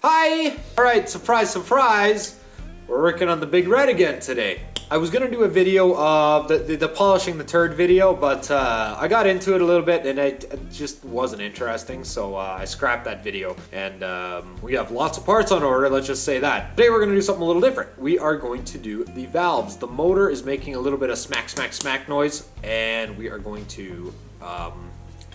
Hi! Alright, surprise, surprise! We're working on the Big Red again today. I was gonna do a video of the polishing the turd video, but I got into it a little bit and it just wasn't interesting, so I scrapped that video. And we have lots of parts on order, let's just say that. Today we're gonna do something a little different. We are going to do the valves. The motor is making a little bit of smack, smack, smack noise, and we are going to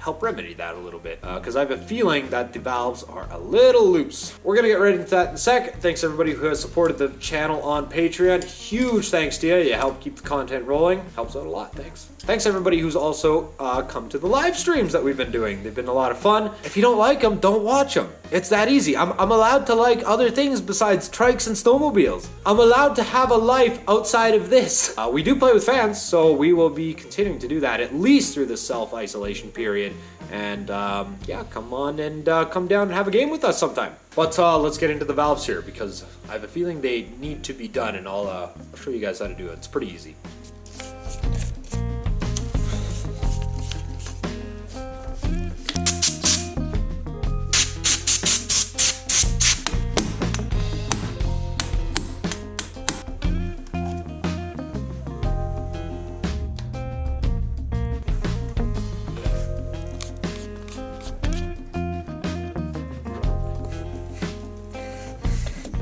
help remedy that a little bit, because I have a feeling that the valves are a little loose. We're gonna get right into that in a sec. Thanks everybody who has supported the channel on Patreon. Huge thanks to you. You help keep the content rolling. Helps out a lot. Thanks. Thanks everybody who's also come to the live streams that we've been doing. They've been a lot of fun. If you don't like them, don't watch them. It's that easy. I'm allowed to like other things besides trikes and snowmobiles. I'm allowed to have a life outside of this. We do play with fans, so we will be continuing to do that at least through the self-isolation period. And yeah, come on and come down and have a game with us sometime. But let's get into the valves here, because I have a feeling they need to be done, and I'll show you guys how to do it. It's pretty easy.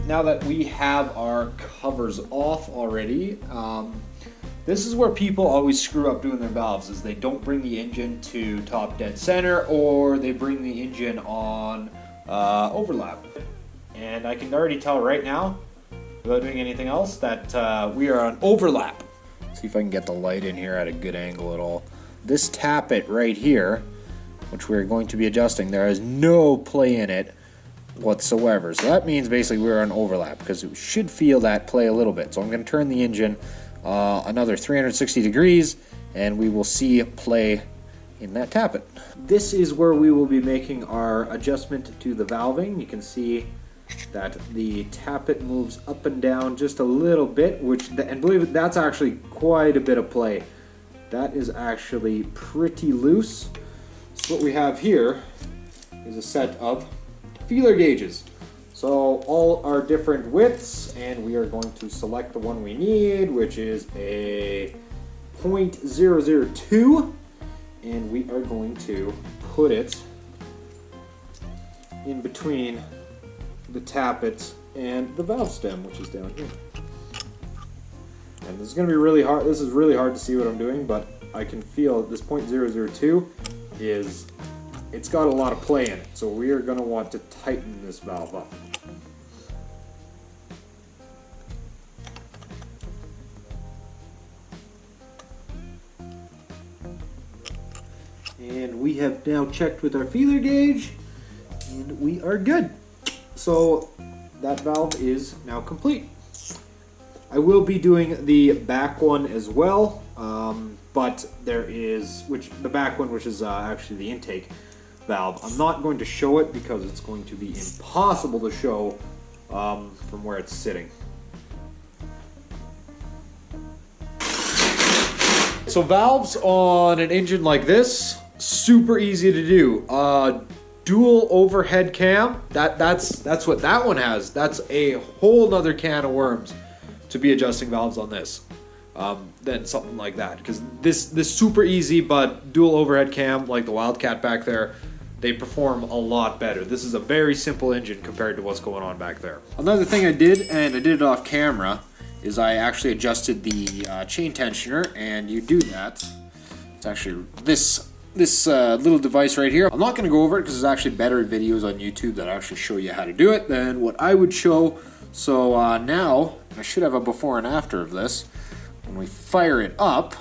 Now that we have our covers off already, this is where people always screw up doing their valves, is they don't bring the engine to top dead center, or they bring the engine on overlap. And I can already tell right now, without doing anything else, that we are on overlap. See if I can get the light in here at a good angle at all. This tappet right here, which we're going to be adjusting, there is no play in it whatsoever. So that means basically we're on overlap, because we should feel that play a little bit. So I'm going to turn the engine another 360 degrees, and we will see play in that tappet. This is where we will be making our adjustment to the valving. You can see that the tappet moves up and down just a little bit, and believe it, that's actually quite a bit of play. That is actually pretty loose. So what we have here is a set of feeler gauges. So all our different widths, and we are going to select the one we need, which is a 0.002, and we are going to put it in between the tappet and the valve stem, which is down here. And this is going to be really hard. This is really hard to see what I'm doing, but I can feel this 0.002 is, it's got a lot of play in it, so we are going to want to tighten this valve up. And we have now checked with our feeler gauge, and we are good. So that valve is now complete. I will be doing the back one as well, but there is, the back one, which is actually the intake valve. I'm not going to show it because it's going to be impossible to show from where it's sitting. So valves on an engine like this, super easy to do. Dual overhead cam, that's what that one has. That's a whole nother can of worms to be adjusting valves on this. Than something like that, because this super easy, but dual overhead cam like the Wildcat back there, they perform a lot better. This is a very simple engine compared to what's going on back there. Another thing I did, and I did it off camera, is I actually adjusted the chain tensioner, and you do that. It's actually this little device right here. I'm not going to go over it because there's actually better videos on YouTube that actually show you how to do it than what I would show. So now I should have a before and after of this. When we fire it up,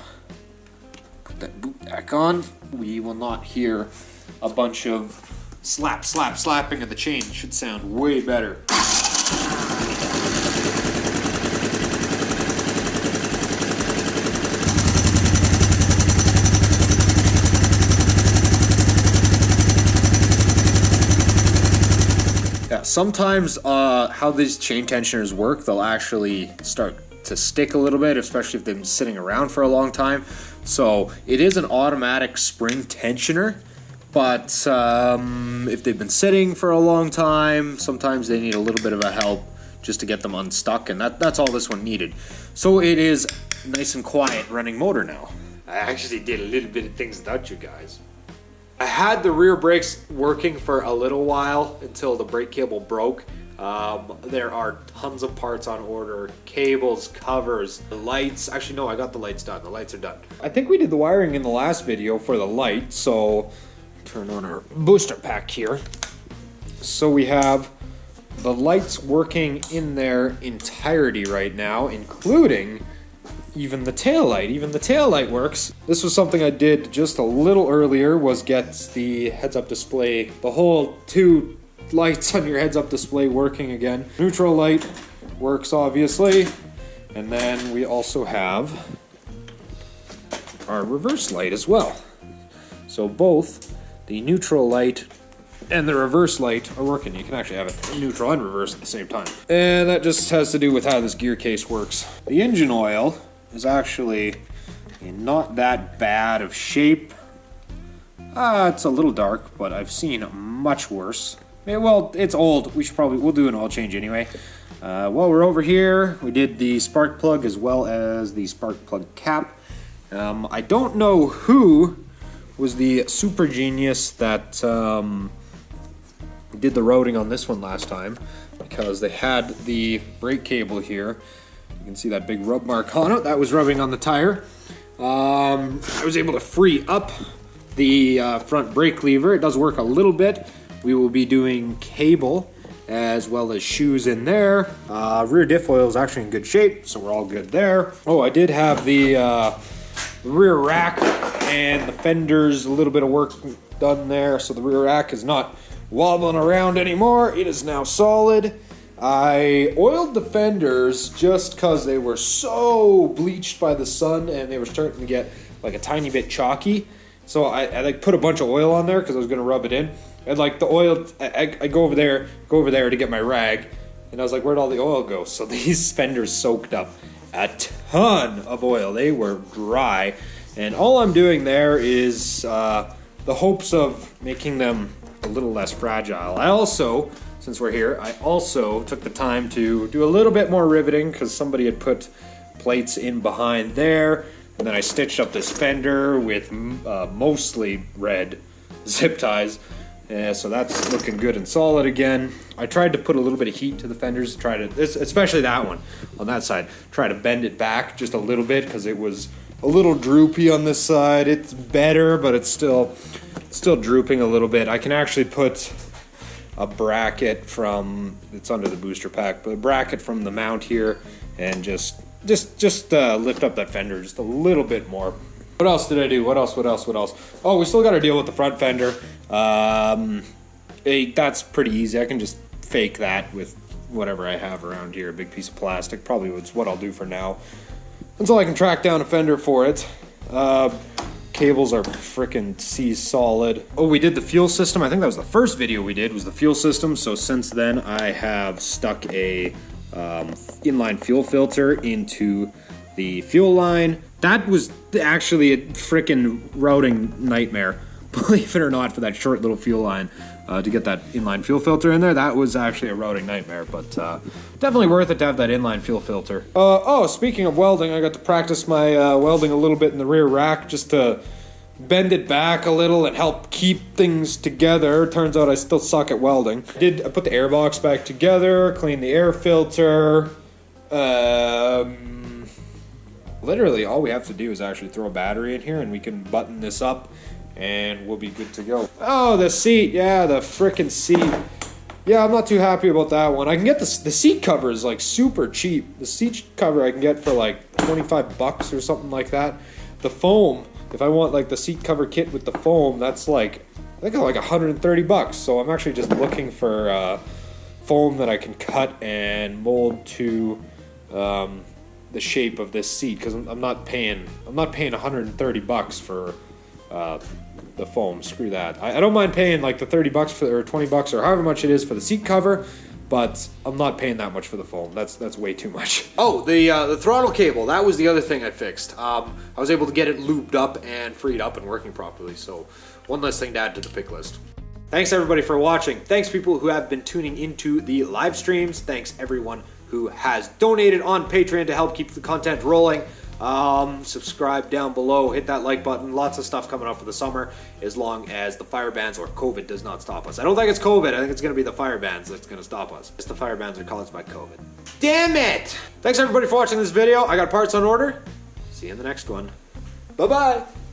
put that boot back on, we will not hear a bunch of slapping of the chain. It should sound way better. Yeah, sometimes how these chain tensioners work, they'll actually start to stick a little bit, especially if they've been sitting around for a long time. So it is an automatic spring tensioner, But if they've been sitting for a long time, sometimes they need a little bit of a help just to get them unstuck, and that's all this one needed. So it is nice and quiet running motor now. I actually did a little bit of things without you guys. I had the rear brakes working for a little while until the brake cable broke. There are tons of parts on order, cables, covers, the lights. Actually, no, I got the lights done. The lights are done. I think we did the wiring in the last video for the light, so turn on our booster pack here. So we have the lights working in their entirety right now, including even the tail light. Even the tail light works. This was something I did just a little earlier, was get the heads-up display, the whole 2 lights on your heads-up display working again. Neutral light works, obviously. And then we also have our reverse light as well. So both the neutral light and the reverse light are working. You can actually have it neutral and reverse at the same time. And that just has to do with how this gear case works. The engine oil is actually not that bad of shape. It's a little dark, but I've seen much worse. Well, it's old. We'll do an oil change anyway. While we're over here, we did the spark plug as well as the spark plug cap. I don't know who was the super genius that did the routing on this one last time, because they had the brake cable here. You can see that big rub mark on it. That was rubbing on the tire. I was able to free up the front brake lever. It does work a little bit. We will be doing cable as well as shoes in there. Rear diff oil is actually in good shape, so we're all good there. Oh, I did have the rear rack and the fenders, a little bit of work done there, so the rear rack is not wobbling around anymore. It is now solid. I oiled the fenders just because they were so bleached by the sun and they were starting to get like a tiny bit chalky. So I like put a bunch of oil on there because I was going to rub it in. And like the oil, I go over there to get my rag, and I was like, where'd all the oil go? So these fenders soaked up a ton of oil. They were dry, and all I'm doing there is the hopes of making them a little less fragile. I also, since we're here, I also took the time to do a little bit more riveting because somebody had put plates in behind there, and then I stitched up this fender with mostly red zip ties. Yeah, so that's looking good and solid again. I tried to put a little bit of heat to the fenders, especially that one on that side, try to bend it back just a little bit because it was a little droopy on this side. It's better, but it's still drooping a little bit. I can actually put a bracket from, it's under the booster pack, but a bracket from the mount here and just lift up that fender just a little bit more. What else did I do? What else? Oh, we still got to deal with the front fender. That's pretty easy. I can just fake that with whatever I have around here. A big piece of plastic. Probably is what I'll do for now. Until I can track down a fender for it. Cables are freaking solid. Oh, we did the fuel system. I think that was the first video we did, was the fuel system. So since then, I have stuck a inline fuel filter into the fuel line. That was actually a freaking routing nightmare, believe it or not, for that short little fuel line to get that inline fuel filter in there. That was actually a routing nightmare, but definitely worth it to have that inline fuel filter. Oh, speaking of welding, I got to practice my welding a little bit in the rear rack just to bend it back a little and help keep things together. Turns out I still suck at welding. I put the air box back together, cleaned the air filter. Literally all we have to do is actually throw a battery in here and we can button this up and we'll be good to go. Oh, the seat. Yeah, the frickin' seat. Yeah, I'm not too happy about that one. I can get the seat cover is like super cheap. The seat cover I can get for like $25 or something like that. The foam, if I want like the seat cover kit with the foam, that's like, I think like $130. So I'm actually just looking for foam that I can cut and mold to the shape of this seat, because I'm not paying $130 for the foam. Screw that. I don't mind paying like the $30 for, or $20 or however much it is for the seat cover, but I'm not paying that much for the foam. That's way too much. Oh, the throttle cable, that was the other thing I fixed. I was able to get it lubed up and freed up and working properly, so one less thing to add to the pick list. Thanks everybody for watching. Thanks people who have been tuning into the live streams. Thanks everyone who has donated on Patreon to help keep the content rolling. Subscribe down below, hit that like button. Lots of stuff coming up for the summer, as long as the fire bans or COVID does not stop us. I don't think it's COVID. I think it's going to be the fire bans that's going to stop us. It's the fire bans are caused by COVID. Damn it! Thanks everybody for watching this video. I got parts on order. See you in the next one. Bye-bye.